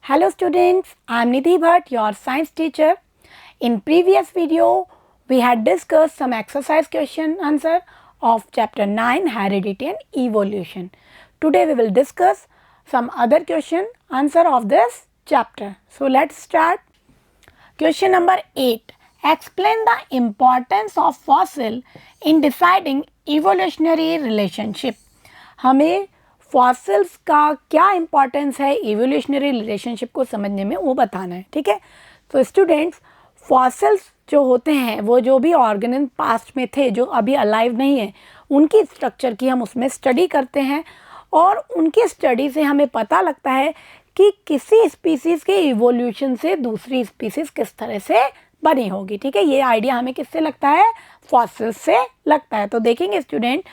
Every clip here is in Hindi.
Hello students, I am Nidhi Bhatt, your science teacher. In previous video, we had discussed some exercise question answer of chapter 9 Heredity and Evolution. Today we will discuss some other question answer of this chapter. So let's start. Question number 8. Explain the importance of fossil in deciding evolutionary relationship. हमें फॉसिल्स का क्या इंपॉर्टेंस है इवोल्यूशनरी रिलेशनशिप को समझने में वो बताना है. ठीक है. तो स्टूडेंट्स, फॉसिल्स जो होते हैं वो जो भी ऑर्गेनिज्म पास्ट में थे जो अभी अलाइव नहीं है उनकी स्ट्रक्चर की हम उसमें स्टडी करते हैं और उनकी स्टडी से हमें पता लगता है कि किसी स्पीसीज़ के इवोल्यूशन से दूसरी स्पीसीज़ किस तरह से बनी होगी. ठीक है. ये आइडिया हमें किससे लगता है? फॉसिल्स से लगता है. तो देखेंगे student,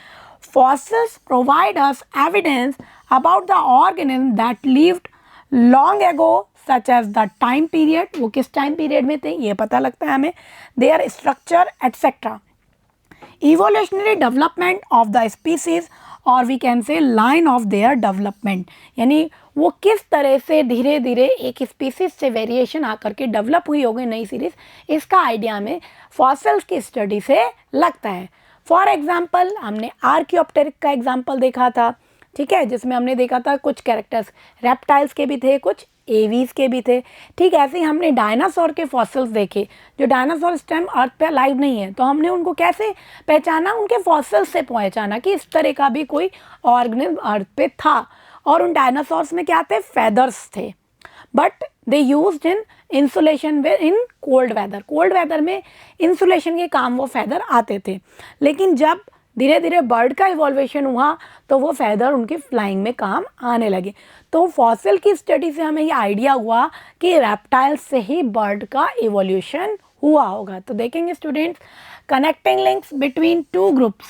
fossils provide us evidence about the organism that lived long ago, such as the time period, वो किस टाइम पीरियड में थे ये पता लगता है हमें, their structure etc. Evolutionary development of the species और we can say line of their development, यानी वो किस तरह से धीरे धीरे एक स्पीसीज से वेरिएशन आकर के डेवलप हुई होगी नई सीरीज, इसका आइडिया हमें फॉसिल्स की स्टडी से लगता है. फॉर एग्जाम्पल हमने आर्कियोप्टेरिक का एग्जाम्पल देखा था. ठीक है, जिसमें हमने देखा था कुछ कैरेक्टर्स रेप्टाइल्स के भी थे, कुछ एवीज के भी थे. ठीक, ऐसे ही हमने डायनासोर के फॉसिल्स देखे. जो डायनासोर इस टाइम अर्थ पे लाइव नहीं है तो हमने उनको कैसे पहचाना? उनके फॉसिल्स से पहचाना कि इस तरह का भी कोई ऑर्गेनिज्म अर्थ पे था. और उन डायनासोर्स में क्या थे? फेदर्स थे. But they used in insulation in cold weather. Cold weather में इंसुलेशन के काम वो फैदर आते थे. लेकिन जब धीरे धीरे बर्ड का इवॉल्वेशन हुआ तो वो फैदर उनके फ्लाइंग में काम आने लगे. तो फॉसिल की स्टडी से हमें ये आइडिया हुआ कि रेप्टाइल से ही बर्ड का इवोल्यूशन हुआ होगा. तो देखेंगे students, connecting links between two groups.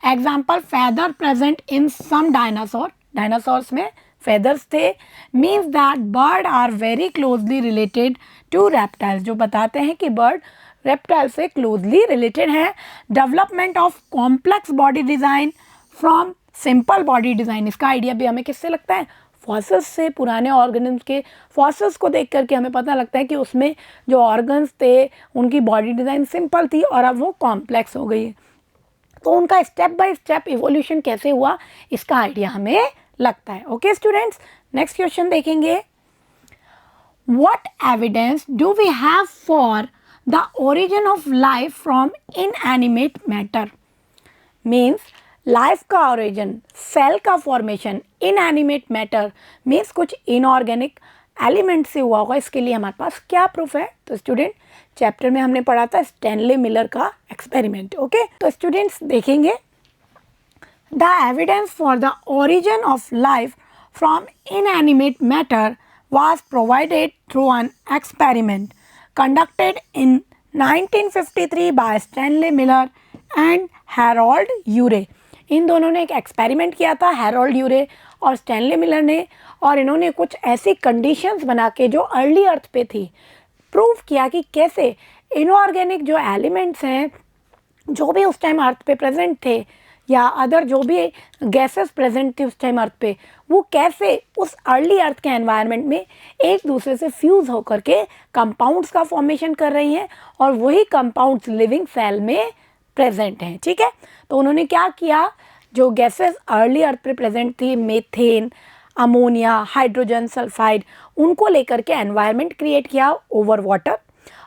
Example, feather present in some dinosaur. Dinosaurs में फेदर्स थे. Means that bird are very closely related to reptiles, जो बताते हैं कि बर्ड रेप्टाइल से क्लोजली रिलेटेड है. Development of complex body design from simple body design, इसका आइडिया भी हमें किससे लगता है? फॉसिल्स से. पुराने ऑर्गेनिज्म के फॉसिल्स को देख करके हमें पता लगता है कि उसमें जो ऑर्गन्स थे उनकी बॉडी डिज़ाइन सिंपल थी और अब वो कॉम्प्लेक्स हो गई है. तो उनका स्टेप बाय स्टेप इवोल्यूशन कैसे हुआ इसका आइडिया हमें लगता है. ओके स्टूडेंट्स, नेक्स्ट क्वेश्चन देखेंगे. What evidence do we have for the origin of life from inanimate matter. Means life का ओरिजिन, सेल का फॉर्मेशन इनएनिमेट मैटर मीन्स कुछ इनऑर्गेनिक एलिमेंट से हुआ होगा. इसके लिए हमारे पास क्या प्रूफ है? तो स्टूडेंट, चैप्टर में हमने पढ़ा था स्टैनली मिलर का एक्सपेरिमेंट. ओके, तो स्टूडेंट्स देखेंगे, the evidence for the origin of life from inanimate matter was provided through an experiment conducted in 1953 by Stanley Miller and Harold Urey. इन दोनों ने एक एक्सपेरिमेंट किया था, हैरोल्ड यूरे और स्टैनली मिलर ने, और इन्होंने कुछ ऐसी कंडीशंस बना के जो अर्ली अर्थ पे थी प्रूव किया कि कैसे इनऑर्गेनिक जो एलिमेंट्स हैं जो भी उस टाइम अर्थ पे प्रेजेंट थे या अदर जो भी गैसेस प्रेजेंट थी उस टाइम अर्थ पे, वो कैसे उस अर्ली अर्थ के एनवायरनमेंट में एक दूसरे से फ्यूज़ होकर के कंपाउंड्स का फॉर्मेशन कर रही हैं और वही कंपाउंड्स लिविंग सेल में प्रेजेंट हैं. ठीक है, तो उन्होंने क्या किया, जो गैसेस अर्ली अर्थ पे प्रेजेंट थी, मीथेन, अमोनिया, हाइड्रोजन सल्फाइड, उनको लेकर के एनवायरनमेंट क्रिएट किया ओवर वाटर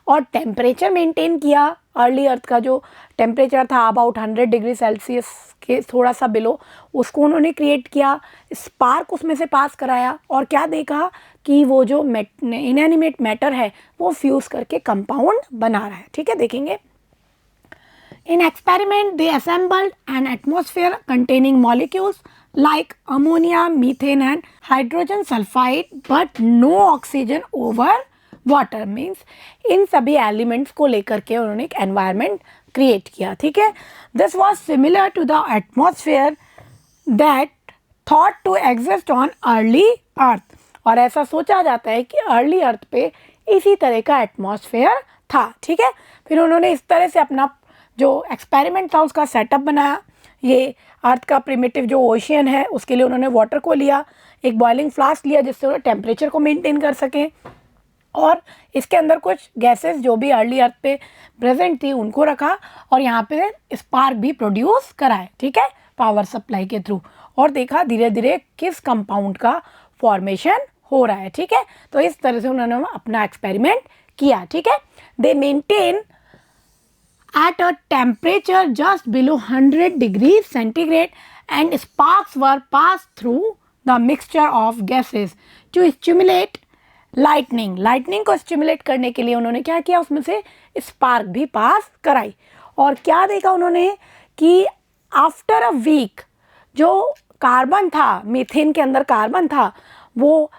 और टेम्परेचर मेंटेन किया. अर्ली अर्थ का जो टेम्परेचर था अबाउट 100 डिग्री सेल्सियस के थोड़ा सा बिलो, उसको उन्होंने क्रिएट किया. स्पार्क उसमें से पास कराया और क्या देखा कि वो जो इनएनिमेट मैटर है वो फ्यूज़ करके कंपाउंड बना रहा है. ठीक है, देखेंगे. In experiment they assembled an atmosphere containing molecules like ammonia, methane and hydrogen sulfide but no oxygen over water. Means in सभी एलिमेंट्स को लेकर के उन्होंने एक एनवायरनमेंट क्रिएट किया. ठीक है, this was similar to the atmosphere that thought to exist on early Earth. और ऐसा सोचा जाता है कि अर्ली अर्थ पे इसी तरह का एटमॉस्फेयर था. ठीक है, फिर उन्होंने इस तरह से अपना जो एक्सपेरिमेंट था उसका सेटअप बनाया. ये अर्थ का प्रिमिटिव जो ओशियन है उसके लिए उन्होंने वाटर को लिया, एक बॉइलिंग फ्लास्क लिया जिससे वो टेम्परेचर को मेंटेन कर सकें, और इसके अंदर कुछ गैसेस जो भी अर्ली अर्थ पे प्रेजेंट थी उनको रखा और यहाँ पे स्पार्क भी प्रोड्यूस कराए, ठीक है, पावर सप्लाई के थ्रू, और देखा धीरे धीरे किस कंपाउंड का फॉर्मेशन हो रहा है, ठीक है। तो इस तरह से उन्होंने अपना एक्सपेरिमेंट किया, ठीक है। दे maintain at a temperature just below 100 degrees centigrade and sparks were passed through the mixture of gases to stimulate lightning. lightning को stimulate करने के लिए उन्होंने क्या किया, उसमें से spark भी पास कराई, और क्या देखा उन्होंने कि आफ्टर अ वीक जो कार्बन था, मीथेन के अंदर कार्बन था, वो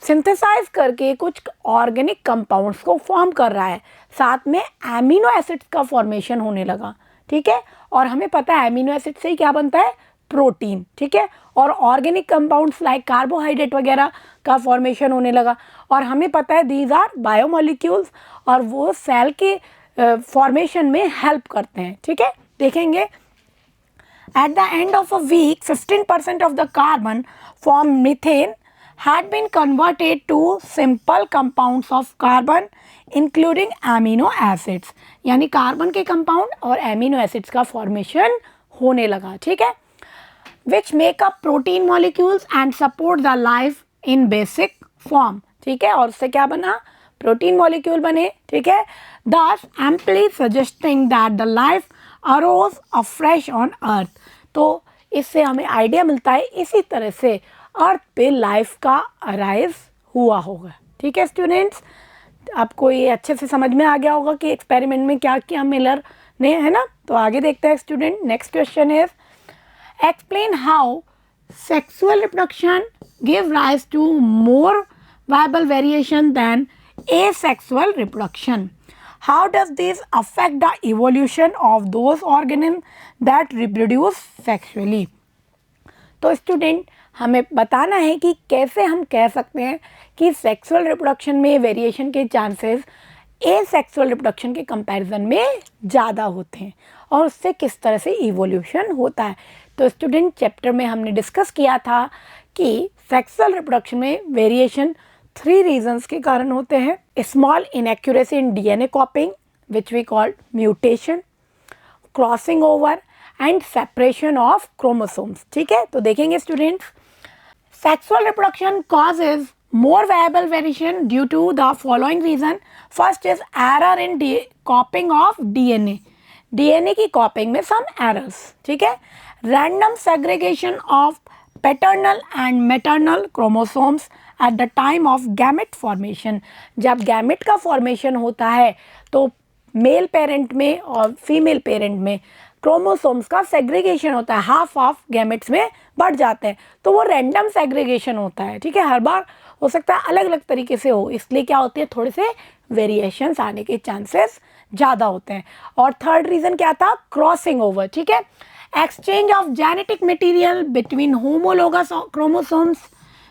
सिंथेसाइज करके कुछ ऑर्गेनिक कंपाउंड्स को फॉर्म कर रहा है, साथ में एमिनो एसिड्स का फॉर्मेशन होने लगा, ठीक है। और हमें पता है एमिनो एसिड से ही क्या बनता है, प्रोटीन, ठीक है, और ऑर्गेनिक कंपाउंड्स लाइक कार्बोहाइड्रेट वगैरह का फॉर्मेशन होने लगा, और हमें पता है दीज आर बायोमोलिक्यूल्स और वो सेल के फॉर्मेशन में हेल्प करते हैं, ठीक है। देखेंगे at the end of a week 15% of the carbon from methane had been converted to simple compounds of carbon including amino acids, यानी कार्बन के कंपाउंड और एमिनो एसिड्स का फॉर्मेशन होने लगा, ठीक है, which make up protein molecules and support the life in basic form, ठीक है, और उससे क्या बना, प्रोटीन मॉलिक्यूल बने, ठीक है, thus amply suggesting that the life arose afresh on earth। तो इससे हमें आइडिया मिलता है इसी तरह से अर्थ पे लाइफ का अराइज हुआ होगा, ठीक है स्टूडेंट्स। आपको ये अच्छे से समझ में आ गया होगा कि एक्सपेरिमेंट में क्या किया मिलर ने, है ना। तो आगे देखते हैं student, next question is explain how sexual reproduction give rise to more viable variation than asexual reproduction. How does this affect the evolution of those organisms that reproduce sexually? तो स्टूडेंट हमें बताना है कि कैसे हम कह सकते हैं कि सेक्सुअल रिप्रोडक्शन में वेरिएशन के चांसेस एसेक्सुअल रिप्रोडक्शन के कंपैरिजन में ज़्यादा होते हैं और उससे किस तरह से इवोल्यूशन होता है। तो स्टूडेंट चैप्टर में हमने डिस्कस किया था कि सेक्सुअल रिप्रोडक्शन में वेरिएशन 3 रीजन्स के कारण होते हैं, small inaccuracy in DNA copying which we called mutation, crossing over and separation of chromosomes, ठीक है। तो देखेंगे students, sexual reproduction causes more viable variation due to the following reason. First is error in copying of DNA. DNA की copying में some errors, ठीक है। Random segregation of paternal and maternal chromosomes at the time of gamete formation. जब gamete का formation होता है तो मेल पेरेंट में और फीमेल पेरेंट में क्रोमोसोम्स का सेग्रीगेशन होता है, हाफ ऑफ गैमेट्स में बढ़ जाते हैं, तो वो रैंडम सेग्रीगेशन होता है, ठीक है। हर बार हो सकता है अलग अलग तरीके से हो, इसलिए क्या होती है, थोड़े से वेरिएशंस आने के चांसेस ज़्यादा होते हैं। और थर्ड रीज़न क्या था, क्रॉसिंग ओवर, ठीक है, exchange of genetic material between homologous chromosomes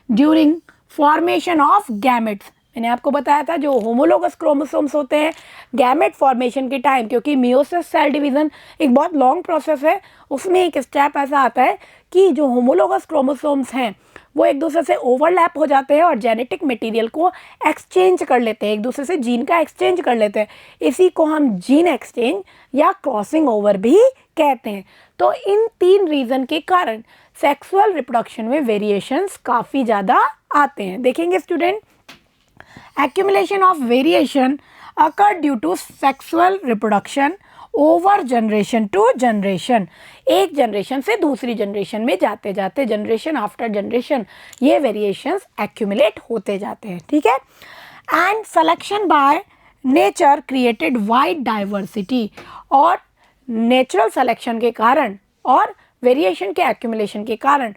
during formation of gametes. मैंने आपको बताया था जो होमोलोगस क्रोमोसोम्स होते हैं गैमेट फॉर्मेशन के टाइम, क्योंकि मियोसिस सेल डिवीज़न एक बहुत लॉन्ग प्रोसेस है, उसमें एक स्टेप ऐसा आता है कि जो होमोलोगस क्रोमोसोम्स हैं वो एक दूसरे से ओवरलैप हो जाते हैं और जेनेटिक मटेरियल को एक्सचेंज कर लेते हैं, एक दूसरे से जीन का एक्सचेंज कर लेते हैं, इसी को हम जीन एक्सचेंज या क्रॉसिंग ओवर भी कहते हैं। तो इन 3 रीज़न के कारण सेक्सुअल रिप्रोडक्शन में वेरिएशंस काफ़ी ज़्यादा आते हैं। देखेंगे student, accumulation of variation occur due to sexual reproduction over generation to generation। एक जनरेशन से दूसरी जनरेशन में जाते जाते जनरेशन आफ्टर जनरेशन ये वेरिएशंस एक्यूमुलेट होते जाते हैं, ठीक है। And selection by nature created wide diversity, और नेचुरल सिलेक्शन के कारण और वेरिएशन के एक्यूमुलेशन के कारण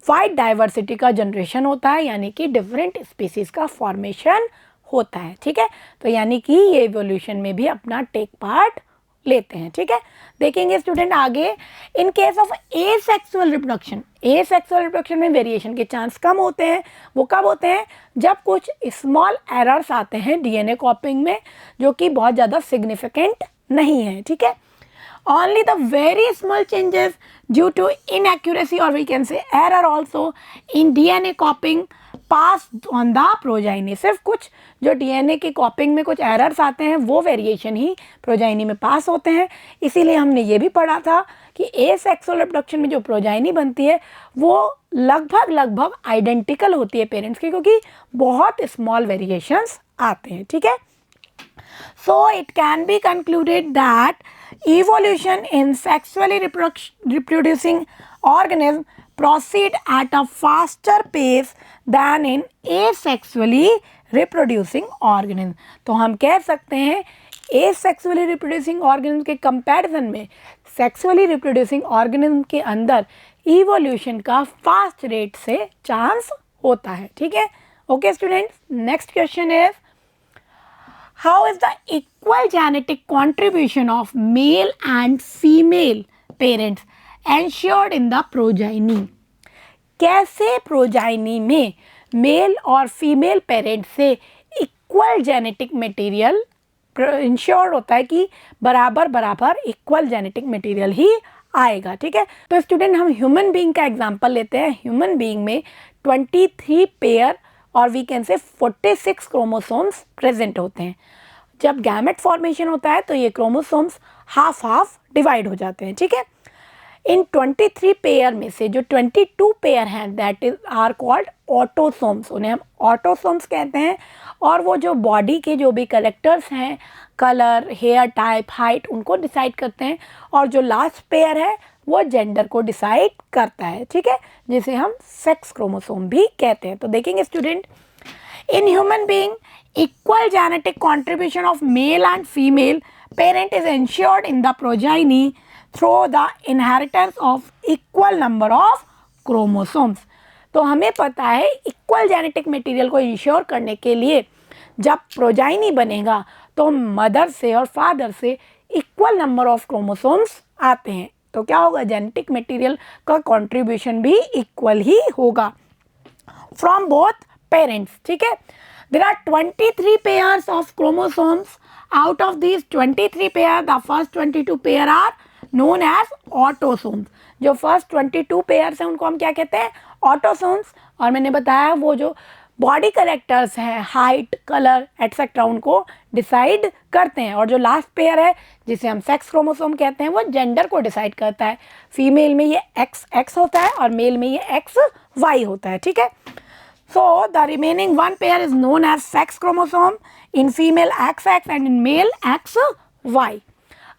वाइड डाइवर्सिटी का जनरेशन होता है, यानी कि डिफरेंट स्पीसीज का फॉर्मेशन होता है, ठीक है। तो यानी कि ये इवोल्यूशन में भी अपना टेक पार्ट लेते हैं, ठीक है। देखेंगे स्टूडेंट आगे, in case of asexual reproduction, asexual reproduction में वेरिएशन के चांस कम होते हैं। वो कब होते हैं, जब कुछ स्मॉल एरर्स आते हैं डीएनए कॉपिंग में जो कि बहुत ज़्यादा सिग्निफिकेंट नहीं है, ठीक है। only the very small changes due to inaccuracy or we can say error also in DNA copying passed on the progeny. सिर्फ कुछ जो DNA की कॉपिंग में कुछ एरर्स आते हैं वो वेरिएशन ही प्रोजाइनी में पास होते हैं. इसीलिए हमने ये भी पढ़ा था कि एसेक्सुअल रिप्रोडक्शन में जो प्रोजाइनी बनती है वो लगभग आइडेंटिकल होती है पेरेंट्स की, क्योंकि बहुत स्मॉल वेरिएशंस आते हैं. ठीक है. So it can be concluded that evolution in sexually reproducing organism proceed at a faster pace than in asexually reproducing organism. तो हम कह सकते हैं asexually reproducing organism के कंपैरिजन में सेक्सुअली रिप्रोड्यूसिंग ऑर्गेनिज्म के अंदर इवोल्यूशन का फास्ट रेट से चांस होता है. ठीक है. Okay students, next question is how is the equal genetic contribution of male and female parents ensured in the progeny? कैसे प्रोजाइनी में मेल और फीमेल पेरेंट्स से इक्वल जेनेटिक मटेरियल इंश्योर होता है कि बराबर इक्वल जेनेटिक मटेरियल ही आएगा. ठीक है. तो स्टूडेंट हम ह्यूमन बीइंग का एग्जांपल लेते हैं. ह्यूमन बीइंग में 23 पेयर और we can say 46 chromosomes present होते हैं. जब गैमेट फॉर्मेशन होता है तो ये क्रोमोसोम्स हाफ डिवाइड हो जाते हैं. ठीक है. इन 23 पेयर में से जो 22 पेयर हैं that is are called autosomes, उन्हें हम ऑटोसोम्स कहते हैं. और वो जो बॉडी के जो भी करेक्टर्स हैं, कलर, हेयर टाइप, हाइट, उनको डिसाइड करते हैं. और जो लास्ट पेयर है वो जेंडर को डिसाइड करता है. ठीक है. जिसे हम सेक्स क्रोमोसोम भी कहते हैं. तो देखेंगे student, in human being equal genetic contribution of male and female parent is ensured in the progeny through the inheritance of equal number of chromosomes. तो हमें पता है इक्वल जेनेटिक मटेरियल को इंश्योर करने के लिए जब प्रोजाइनी बनेगा तो मदर से और फादर से इक्वल नंबर ऑफ क्रोमोसोम्स आते हैं. तो क्या होगा, जेनेटिक मटेरियल का कंट्रीब्यूशन भी इक्वल ही होगा फ्रॉम बोथ पेरेंट्स. ठीक है. There are 23 pairs of chromosomes. Out of these 23 pairs, the first 22 pair are known as autosomes. जो first 22 pairs हैं उनको हम क्या कहते हैं, ऑटोसोम्स. और मैंने बताया वो जो बॉडी करेक्टर्स हैं, हाइट, कलर एटसेट्रा, उनको डिसाइड करते हैं. और जो लास्ट पेयर है जिसे हम सेक्स क्रोमोसोम कहते हैं वो जेंडर को डिसाइड करता है. फीमेल में ये XX होता है और मेल में ये XY होता है. ठीक है. So the remaining one pair is known as sex chromosome, in female XX and in male XY.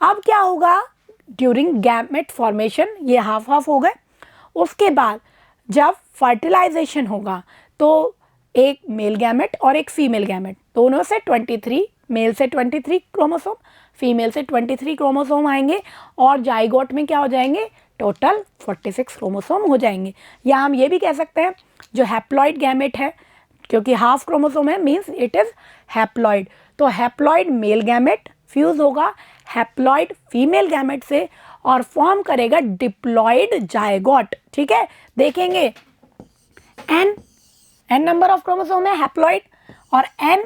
अब क्या होगा, ड्यूरिंग गैमेट फॉर्मेशन ये हाफ हो गए. उसके बाद जब फर्टिलाइजेशन होगा तो एक मेल गैमेट और एक फीमेल गैमेट, दोनों से 23, मेल से 23 क्रोमोसोम, फीमेल से 23 क्रोमोसोम आएंगे और जाइगोट में क्या हो जाएंगे, टोटल 46 क्रोमोसोम हो जाएंगे. या हम ये भी कह सकते हैं जो हैप्लॉइड गैमेट है, क्योंकि हाफ क्रोमोसोम है मीन्स इट इज़ हैप्लॉइड. तो हैप्लॉइड मेल गैमेट फ्यूज़ होगा हैप्लॉइड फीमेल गैमेट से और फॉर्म करेगा डिप्लॉइड जायगोट. ठीक है. देखेंगे एन नंबर ऑफ क्रोमोसोम है हैप्लॉइड और एन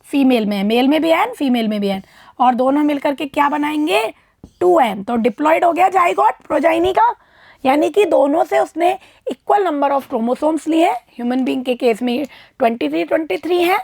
फीमेल में है, मेल में भी एन, फीमेल में भी एन, और दोनों मिलकर के क्या बनाएंगे, 2n. तो डिप्लॉइड हो गया जाइगोट प्रोजाइनी का, यानी कि दोनों से उसने इक्वल नंबर ऑफ क्रोमोसोम्स लिए. ह्यूमन बीइंग के केस में 23 हैं,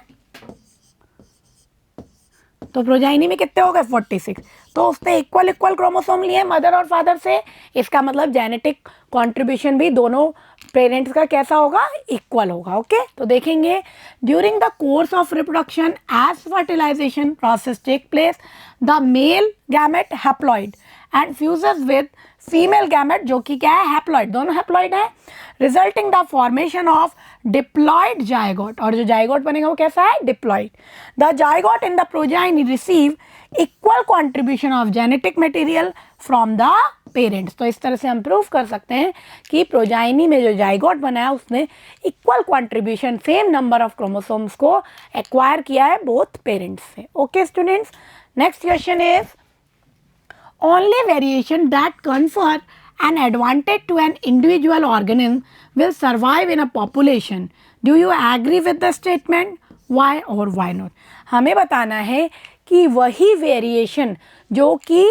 तो प्रोजाइनी में कितने हो गए, 46. तो उसने इक्वल क्रोमोसोम लिए मदर और फादर से. इसका मतलब जेनेटिक कंट्रीब्यूशन भी दोनों पेरेंट्स का कैसा होगा, इक्वल होगा. ओके. तो देखेंगे during the course of reproduction as fertilisation process take place, the male gamete haploid and fuses with female gamete जो कि क्या है, हैप्लॉइड, दोनों हैप्लॉइड है, resulting the formation of diploid zygote. और जो जाइगोट बनेगा वो कैसा है, diploid. The zygote in the progeny receive equal contribution of genetic material from the parents. तो इस तरह से हम प्रूव कर सकते हैं कि प्रोजाइनी में जो जाइगोट बना है उसने equal contribution, same number of chromosomes को एक्वायर किया है बोथ पेरेंट्स से. Okay students, next question is only variation that confer an advantage to an individual organism will survive in a population. Do you agree with the statement? Why or why not? हमें बताना है कि वही वेरिएशन जो कि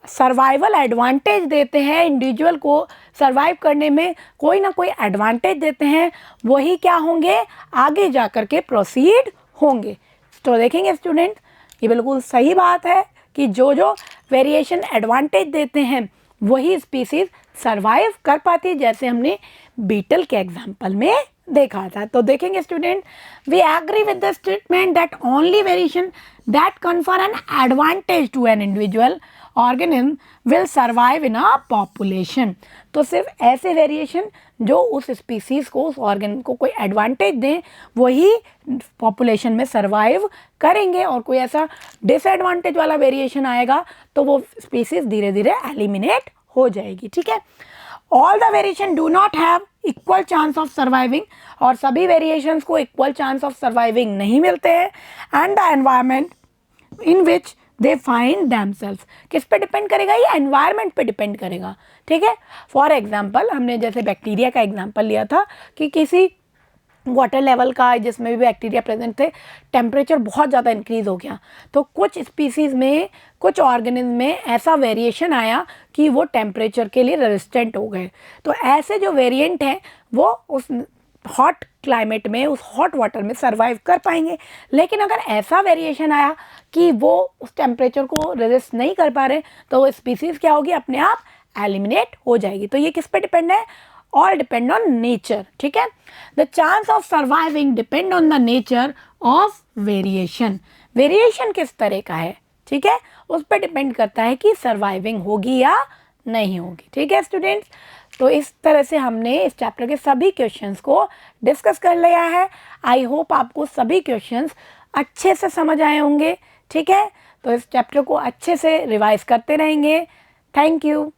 सर्वाइवल एडवांटेज देते हैं, इंडिविजुअल को सर्वाइव करने में कोई ना कोई एडवांटेज देते हैं, वही क्या होंगे, आगे जा कर के प्रोसीड होंगे। तो देखेंगे स्टूडेंट, ये बिल्कुल सही बात है कि जो जो वेरिएशन एडवांटेज देते हैं वही स्पीसीज सर्वाइव कर पाती है, जैसे हमने बीटल के एग्जाम्पल में देखा था। तो देखेंगे student, we agree with the statement that only variation that confer an advantage to an individual organism will survive in a population. तो सिर्फ ऐसे वेरिएशन जो उस स्पीसीज को, उस ऑर्गेनिज्म को कोई एडवांटेज दें, वही पॉपुलेशन में सर्वाइव करेंगे, और कोई ऐसा डिसएडवांटेज वाला वेरिएशन आएगा तो वो स्पीसीज धीरे धीरे एलिमिनेट हो जाएगी। ठीक है, all the variation do not have equal chance of surviving, और सभी वेरिएशंस को इक्वल चांस ऑफ सर्वाइविंग नहीं मिलते हैं। And the environment in which they find themselves, किस पे डिपेंड करेगा, ये एनवायरमेंट पे डिपेंड करेगा। ठीक है, फॉर एग्जाम्पल हमने जैसे बैक्टीरिया का एग्जाम्पल लिया था कि किसी वाटर लेवल का जिसमें भी बैक्टीरिया प्रेजेंट थे, टेम्परेचर बहुत ज़्यादा इंक्रीज़ हो गया, तो कुछ स्पीसीज़ में, कुछ ऑर्गेनिज्म में ऐसा वेरिएशन आया कि वो टेम्परेचर के लिए रेजिस्टेंट हो गए। तो ऐसे जो वेरिएंट हैं वो उस हॉट क्लाइमेट में, उस हॉट वाटर में सर्वाइव कर पाएंगे। लेकिन अगर ऐसा वेरिएशन आया कि वो उस टेम्परेचर को रेजिस्ट नहीं कर पा रहे, तो वो स्पीसीज़ क्या होगी, अपने आप एलिमिनेट हो जाएगी। तो ये किस पे डिपेंड है, ऑल डिपेंड ऑन नेचर। ठीक है, the chance of surviving depend on the nature of variation. Variation किस तरह का है, ठीक है, उस पर डिपेंड करता है कि सर्वाइविंग होगी या नहीं होगी। ठीक है स्टूडेंट्स, तो इस तरह से हमने इस चैप्टर के सभी क्वेश्चंस को डिस्कस कर लिया है। आई होप आपको सभी क्वेश्चंस अच्छे से समझ आए होंगे। ठीक है, तो इस चैप्टर को अच्छे से रिवाइज करते रहेंगे। Thank you.